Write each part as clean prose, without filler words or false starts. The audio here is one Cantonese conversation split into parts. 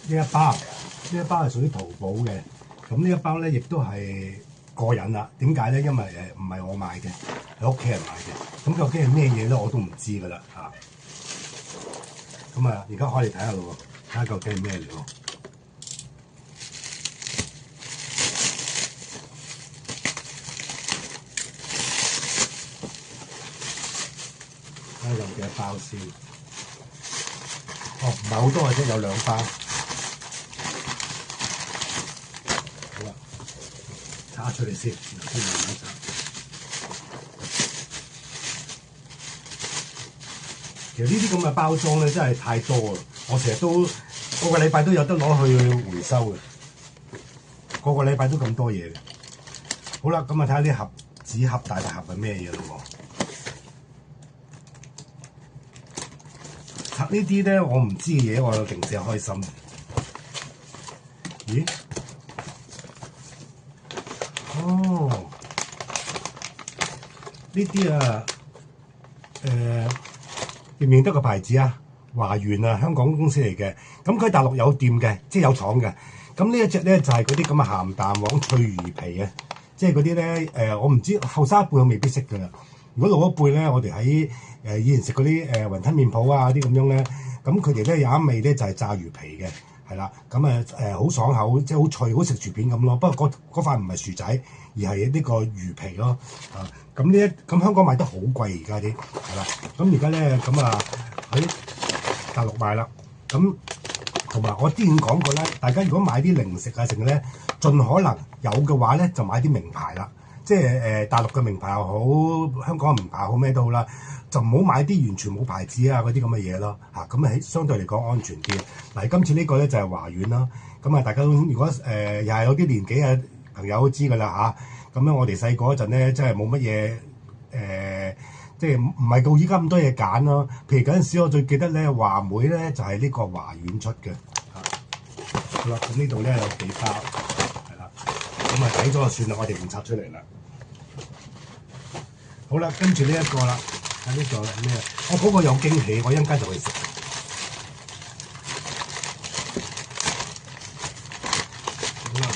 呢一包係屬於淘寶嘅，咁呢一包咧亦都係過癮啦。點解咧？因為唔係我買嘅，係屋企人買嘅。咁究竟係咩嘢咧？我都唔知噶啦嚇。咁啊，而家可以睇下咯喎，睇下究竟係咩嚟喎？睇下有幾多包先。哦，唔係好多嘅啫，有2包。好啦，拆出嚟先，先慢慢拆。其實呢啲咁嘅包裝咧，真係太多啦！我成日都個禮拜都有得攞去回收嘅，個禮拜都咁多嘢嘅。好啦，咁啊睇下啲紙盒大盒係咩嘢咯喎？拆呢啲咧，我唔知嘅嘢，我有零舍開心。咦？哦，呢啲啊，認唔認得個牌子啊？華源啊，香港公司嚟嘅。咁佢喺大陸有店嘅，即係有廠嘅。咁呢一隻咧就係嗰啲咁嘅鹹蛋黃脆魚皮啊，即係嗰啲咧我唔知後生一輩我未必識㗎啦。如果老一輩咧，我哋喺以前食嗰啲雲吞麵鋪啊啲咁樣咧，咁佢哋咧有一味咧就係炸魚皮嘅，係啦。咁好爽口，即係好脆，好食薯片咁咯。不過嗰塊唔係薯仔，而係呢個魚皮咯。咁香港賣得好貴而家啲，係啦。咁而家咧喺大陸買啦。咁同埋我之前講過咧，大家如果買啲零食啊成嘅咧，盡可能有嘅話咧，就買啲名牌啦。即係大陸嘅名牌又好，香港嘅名牌好咩都好啦，就唔好買啲完全冇牌子啊嗰啲咁嘅嘢咯嚇。咁相對嚟講安全啲。嗱，今次呢個咧就係華苑啦。咁大家如果又係有啲年紀嘅朋友都知㗎啦嚇。咁我哋細個嗰陣咧，真係冇乜嘢即係唔係到依家咁多嘢揀咯。譬如嗰陣時，我最記得咧華梅咧就係呢個華苑出嘅嚇。好啦，咁呢度咧有幾包係啦。咁抵咗就算啦，我哋唔拆出嚟啦。好啦，跟住呢一個啦，睇呢個係咩？我嗰個有驚喜，我一陣間就去食。好啦，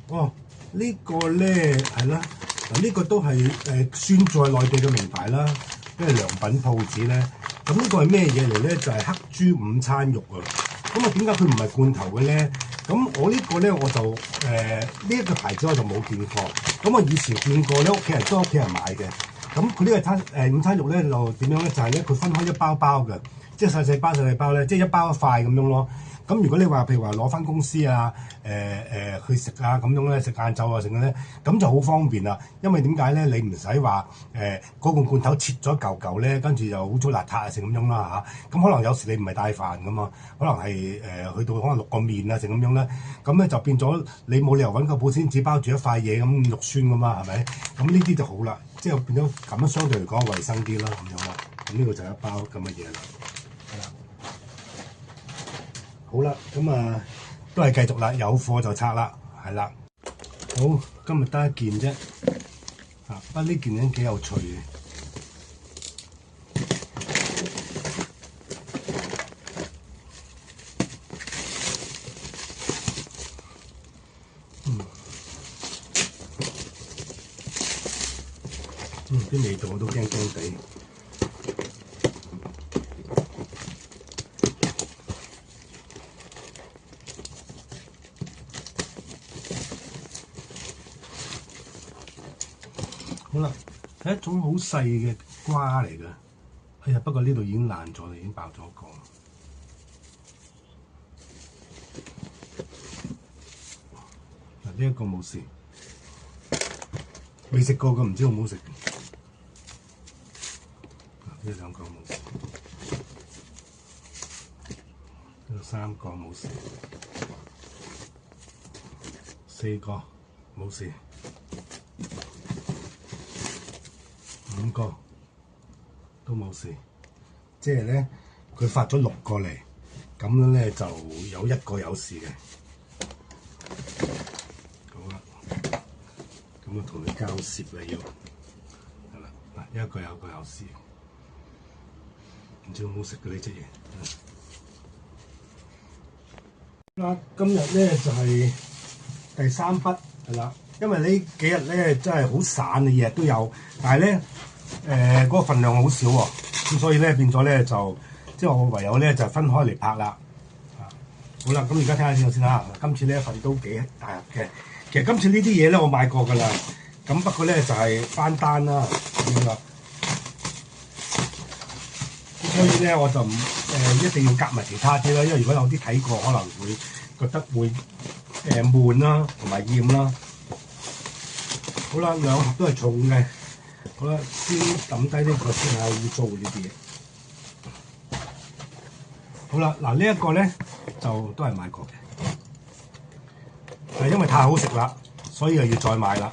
哦，呢個咧係啦，嗱呢個都係算在內地嘅名牌啦，因為良品鋪子咧。咁呢個係咩嘢嚟咧？就係黑豬午餐肉啊！咁點解佢唔係罐頭嘅咧？咁我呢個咧我就呢一個牌子我就冇見過。咁我以前見過咧，屋企人買嘅。咁佢呢個午餐肉咧就點樣咧？就係咧佢分開一包包嘅，即係細細包咧，即係一包一塊咁樣咯。咁如果你話譬如話攞翻公司啊，去食啊咁樣咧，食晏晝啊成嘅咧，咁就好方便啦。因為點解咧？你唔使話嗰個罐頭切咗嚿嚿咧，跟住又污糟邋遢啊成咁樣啦嚇。咁可能有時你唔係帶飯噶嘛，可能係去到可能淥個麵啊成咁樣咧，咁咧就變咗你冇理由揾個保鮮紙包住一塊嘢咁肉酸噶嘛，係咪？咁呢啲就好啦，即係變咗咁樣相對嚟講衞生啲啦咁樣啦。咁呢個就一包咁嘅嘢啦。好啦，都係繼續啦，有貨就拆啦，係啦。好，今日得一件啫，不過呢件咧幾有趣嘅。啲味道我都驚驚地。好啦，係一種好細嘅瓜嚟嘅。哎呀，不過呢度已經爛咗啦，已經爆咗個。嗱，呢一個冇事，未食過嘅唔知好唔好食。呢兩個冇事，呢3個冇事，4個冇事。5個都冇事，即係咧佢發咗6個嚟，咁樣咧就有1個有事嘅。好啦，咁同你交涉啦要，係啦，嗱，一個有事，唔知好唔好食嘅呢隻嘢。啦，今日咧就係第3筆係啦，因為呢幾日咧真係好散嘅，日日都有，但係咧嗰個份量好少喎，咁所以咧變咗咧就即係我唯有咧就分開嚟拍啦。好啦，咁而家睇下呢度先啦。今次呢一份都幾大盒嘅，其實今次呢啲嘢咧我買過㗎啦，咁不過咧就係翻單啦咁啦，所以咧我就唔一定要夾埋其他啲啦，因為如果有啲睇過可能會覺得會悶啦，同埋厭啦。好啦，兩盒都係重嘅，好啦，先抌低呢個先係污糟呢啲嘢。好啦，嗱呢一個咧就都係買過嘅，係因為太好食啦，所以又要再買啦。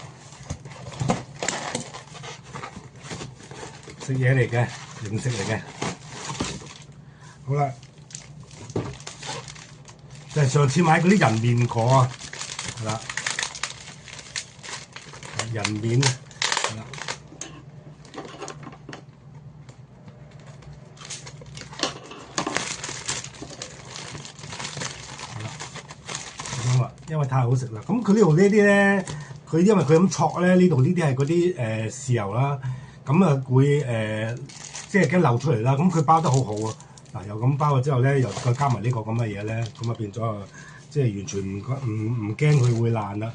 食嘢嚟嘅，零食嚟嘅。好啦，就係上次買嗰啲人面果啊，係啦，人面係啦。因為太好食啦，咁佢呢度呢啲咧，佢因為佢咁戳咧，呢度呢啲係嗰啲豉油啦，咁啊會即係驚漏出嚟啦，咁佢包得好好啊，嗱又咁包咗之後咧，又再加埋呢個咁嘅嘢咧，咁啊變咗即係完全唔驚佢會爛啦，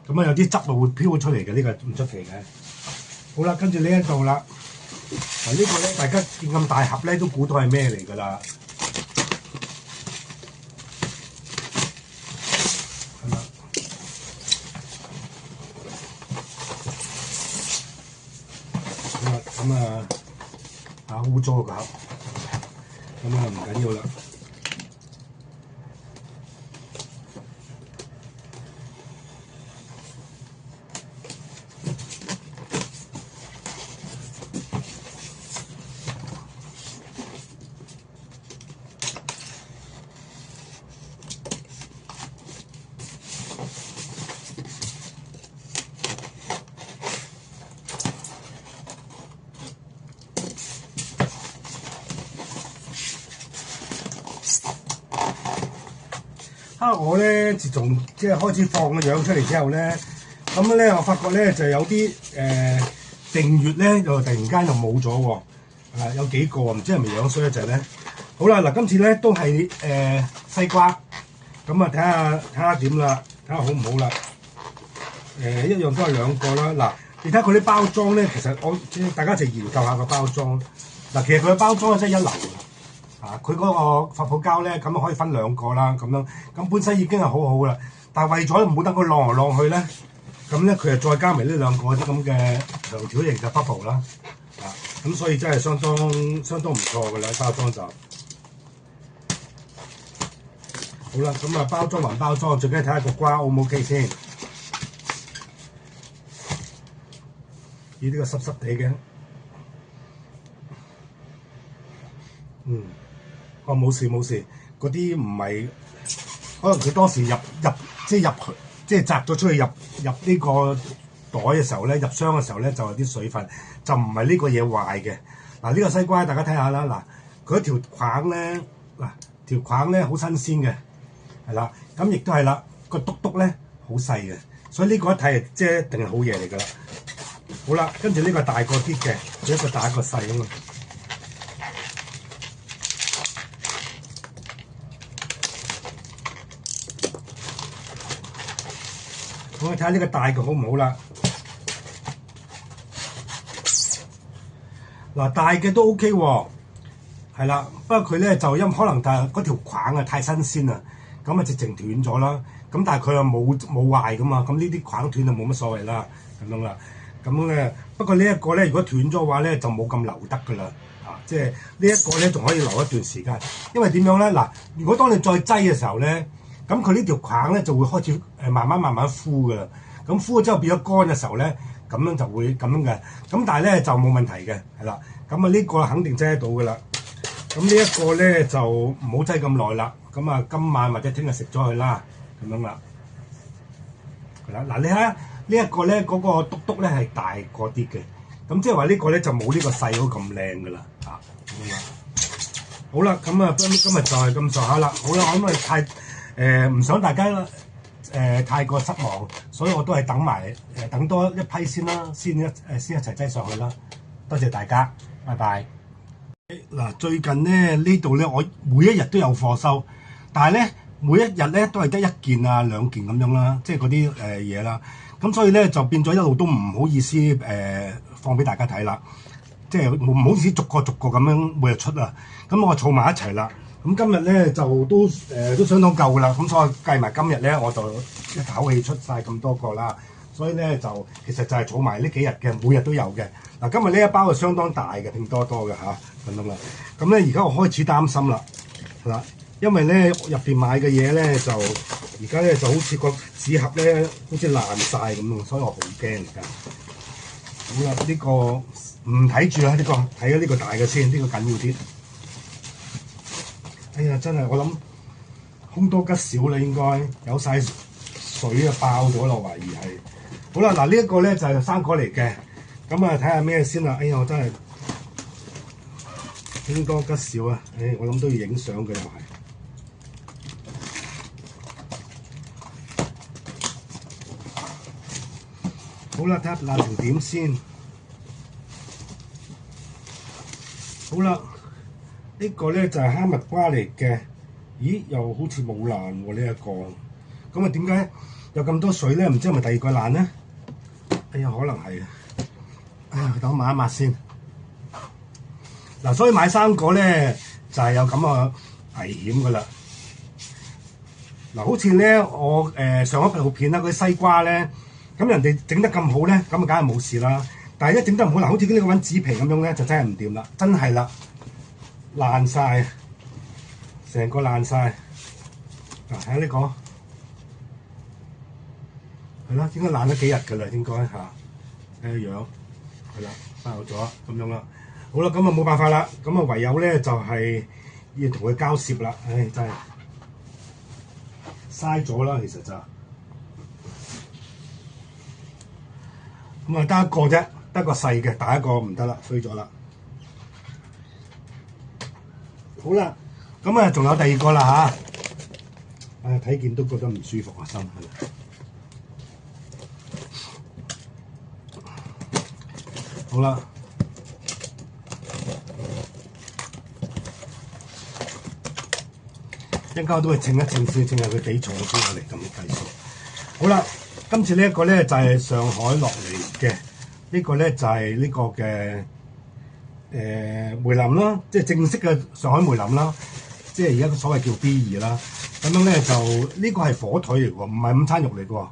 咁啊有啲汁啊會飄出嚟嘅，呢個唔出奇嘅。好啦，跟住呢一度啦，嗱呢個咧大家見咁大盒咧，都估到係咩嚟㗎啦。咁啊污糟個盒，咁啊唔緊要啦。我咧自從即係開始放個樣出嚟之後咧，咁咧我發覺咧就有啲訂閱咧又突然間又冇咗喎，有幾個唔知係咪樣衰一隻咧。好啦，嗱今次咧都係西瓜，咁啊睇下點啦，睇下好唔好啦。一樣都係2個啦。嗱，你睇下佢啲包裝咧，其實大家一齊研究下個包裝。嗱，其實佢嘅包裝真係一流。佢嗰個發泡膠咧，咁可以分2個啦，咁樣咁本身已經係好好啦。但係為咗唔好等佢晾嚟晾去咧，咁咧佢就再加埋呢2個啲咁嘅長條形嘅 bubble 啦，咁所以真係相當唔錯嘅啦，包裝就好啦。咁啊包裝還包裝，最緊要睇下個瓜 O 唔 OK 先。呢個濕濕地嘅，冇事，嗰啲唔係，可能佢當時入即係摘咗出去入呢個袋嘅時候咧，入箱嘅時候咧就有啲水分，就唔係呢個嘢壞嘅。嗱呢個西瓜大家睇下啦，嗱佢條框咧，嗱條框咧好新鮮嘅，係啦，咁亦都係啦，個篤篤咧好細嘅，所以呢個一睇即係一定係好嘢嚟㗎啦。好啦，跟住呢個大個啲嘅，一個大一個細啊嘛。我睇下呢個大嘅好唔好啦。嗱大嘅都 OK 喎，係啦。不過佢咧就因可能嗰條框啊太新鮮啦，咁啊直情斷咗啦。咁但係佢又冇壞噶嘛，咁呢啲框斷就冇乜所謂啦，咁樣啦。咁咧不過呢一個咧，如果斷咗嘅話咧，就冇咁留得噶啦。即係呢一個咧仲可以留一段時間，因為點樣咧？嗱，如果當你再擠嘅時候咧，咁佢呢條框咧就會開始慢慢枯噶啦。咁枯咗之後變咗乾嘅時候咧，咁樣就會咁樣嘅。咁但係咧就冇問題嘅，係啦。咁啊呢個肯定擠得到噶啦。咁呢一個咧就唔好擠咁耐啦。咁啊今晚或者聽日食咗佢啦，咁樣啦。係啦，嗱你睇下呢一個咧嗰個篤篤咧係大個啲嘅。咁即係話呢個咧就冇呢個細佬咁靚噶啦，咁樣。好啦，咁啊今日就係咁上下啦。好啦，我諗係唔想大家太過失望，所以我都係等多一批先啦，先一齊擠上去啦。多謝大家，拜拜。嗱，最近咧呢度咧，我每一日都有貨收，但係咧每一日咧都係得1件啊2件咁樣啦，即係嗰啲嘢啦。咁所以咧就變咗一路都唔好意思放俾大家睇啦，即係唔好意思逐個咁樣每日出啊。咁我儲埋一齊啦。咁今日咧就都相當夠噶啦。咁所以計埋今日咧，我就一口氣出晒咁多個啦。所以咧就其實就係儲埋呢幾日嘅，每日都有嘅。嗱，今日呢一包係相當大嘅，拼多多嘅嚇咁樣啦。咁咧而家我開始擔心啦，係啦，因為咧入邊買嘅嘢咧就而家咧就好似個紙盒咧好似爛晒咁樣，所以我好驚而家。好啦，呢個唔睇住啦，呢個睇咗呢個大嘅先，呢個緊要啲。哎呀，真係我諗凶多吉少啦，應該有晒水啊，爆咗咯，懷疑係。好啦，嗱呢一個咧就係生果嚟嘅，咁啊睇下咩先啦。哎呀，我真係凶多吉少啊！我諗都要影相嘅又係。好啦，睇下爛成點先。好啦，呢個咧就係哈密瓜嚟嘅。咦，又好似冇爛喎呢一個。咁啊，點解有咁多水咧？唔知係咪第二個爛咧？哎呀，可能係啊！哎呀，等我抹一抹先。嗱，所以買生果咧就係有咁嘅危險噶啦。嗱，好似咧我上一部片啦，嗰啲西瓜咧，咁人哋整得咁好咧，咁啊梗係冇事啦。但係一整得唔好，嗱，好似呢個揾紙皮咁樣咧，就真係唔掂啦，真係啦，爛晒，成個爛晒。嗱，睇下呢個，係啦，應該爛咗幾日㗎啦，應該嚇。睇個樣，係啦，爆咗咁樣啦。好啦，咁啊冇辦法啦，咁啊唯有咧就係要同佢交涉啦。唉，真係嘥咗啦，其實就咁啊得一個啫，得個細嘅，大一個唔得啦，衰咗啦。好啦，咁啊仲有第二個啦嚇。唉，睇見都覺得唔舒服啊，心係。好啦。一陣間都會稱一稱先，稱下佢幾重先，我嚟咁計數。好啦，今次呢一個咧就係上海落嚟嘅，呢個咧就係呢個嘅梅林啦，即係正式嘅上海梅林啦，即係而家所謂叫 B2啦。咁樣咧就呢個係火腿嚟喎，唔係午餐肉嚟嘅喎，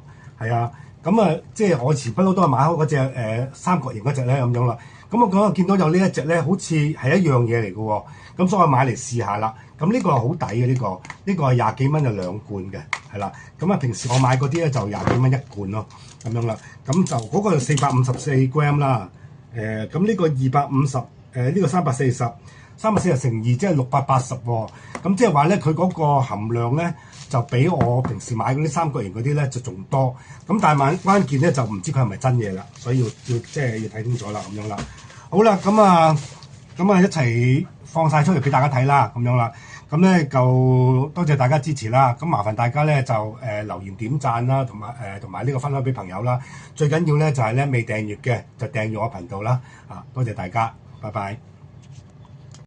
係啊。咁啊，即係我前不嬲都係買開嗰隻三角形嗰隻咧咁樣啦。咁我嗰日見到有呢一隻咧，好似係一樣嘢嚟嘅喎。咁所以我買嚟試下啦。咁呢個係好抵嘅，呢個係20幾蚊就2罐嘅，係啦。咁啊，平時我買嗰啲咧就20幾蚊1罐咯，咁樣啦。咁就嗰個就454 gram 啦。咁呢個250，呢個340乘2即係680喎。咁即係話咧，佢嗰個含量咧就比我平時買嗰啲三角形嗰啲咧就仲多。咁但係關鍵咧就唔知佢係咪真嘢啦，所以要即係要睇清楚啦，咁樣啦。好啦，咁啊一齊放晒出嚟俾大家睇啦，咁樣啦。咁咧就多謝大家支持啦。咁麻煩大家咧就留言點讚啦，同埋呢個分享俾朋友啦。最緊要咧就係咧未訂閱嘅就訂閱我頻道啦。多謝大家，拜拜。